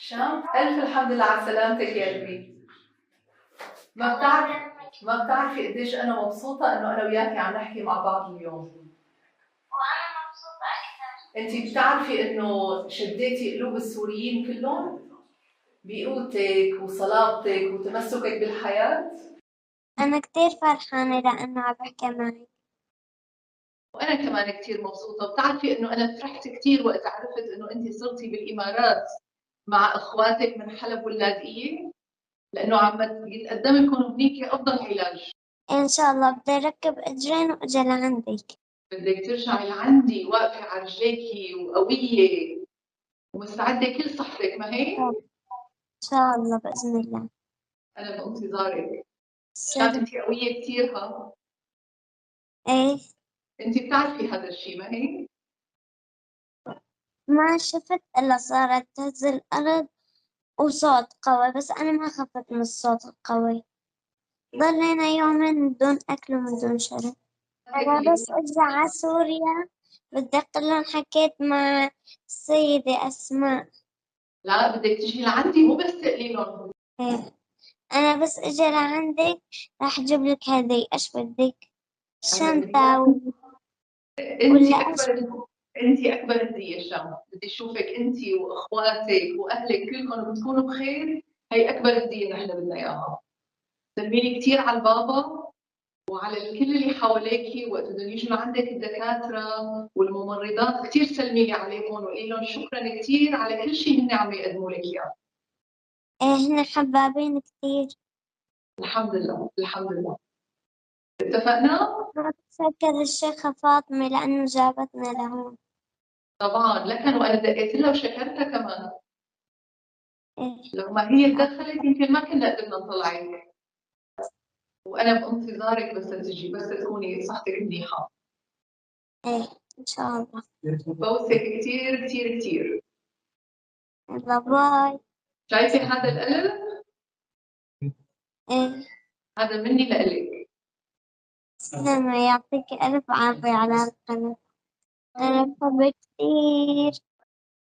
شام، ألف الحمد لله على سلامتك يا قلبي. ما بتعرفي قديش أنا مبسوطة إنه أنا وياكي عم نحكي مع بعض اليوم. وأنا مبسوطة أكثر. أنتِ بتعرفي إنه شديتي قلوب السوريين كلهم بقوتك وصلابتك وتمسكك بالحياة. أنا كتير فرحانة لأنه عم بحكي معك. وأنا كمان كتير مبسوطة. بتعرفي إنه أنا فرحت كتير وقت عرفت إنه أنتِ صرتي بالإمارات مع إخواتك من حلب واللاذقية، لأنه عم يتقدم لكم هنيك أفضل علاج. إن شاء الله بدي أركب أجرين وأجي لعندك. بدك ترجعي لعندي واقفة على رجليكي وقوية ومستعدة كل صحتك، ما هيك؟ إن شاء الله بإذن الله. أنا بانتظارك عشان سر. أنتِ قوية كتير. ها، إيه، أنتِ بتعرفي هذا الشيء، ما هيك؟ ما شفت إلا صارت تهز الأرض وصوت قوي، بس أنا ما خفت من الصوت القوي. ضلينا يومين بدون أكل ومن شرب. أنا بس أجي على سوريا بدي أقول لهم حكيت مع السيدة أسماء. لا، بدك تجي لعندي مو بس تقلي لهم. إيه. أنا بس أجي لعندك راح أجيب لك هدية. إيش بدك؟ أنا بدي شنطة أنتِ ولا إيش؟ أنتِ أكبر هدية شام، بدي أشوفك أنتِ وأخواتك وأهلك كلكم بتكونوا بخير. هي أكبر هدية نحن بدنا إياها. سلمي لي كثير على البابا وعلى الكل اللي حواليكي، وقت بدهم يجوا لعندك الدكاترة والممرضات كثير سلمي لي عليهم وقولي لهم شكرا كثير على كل شيء هن عم يقدموا لك إياه. إيه، هن حبابين كتير. الحمد لله الحمد لله. اتفقنا؟ ما بتشكر الشيخة فاطمة لأنه جابتنا لهون. طبعا لكن وأنا دقيت لها وشكرتها كمان. إيه. لو ما هي تدخلت يمكن ما كنا قدرنا نطلعك. وأنا بانتظارك بس تجي، بس تكوني صحتك منيحة. إيه، إن شاء الله. بوسك كثير كثير كثير. يلا باي. شايفة هذا القلب؟ إيه. هذا مني لإلك. تسلمي، يعطيك ألف عافية على القلب. أنا بحبك كتير.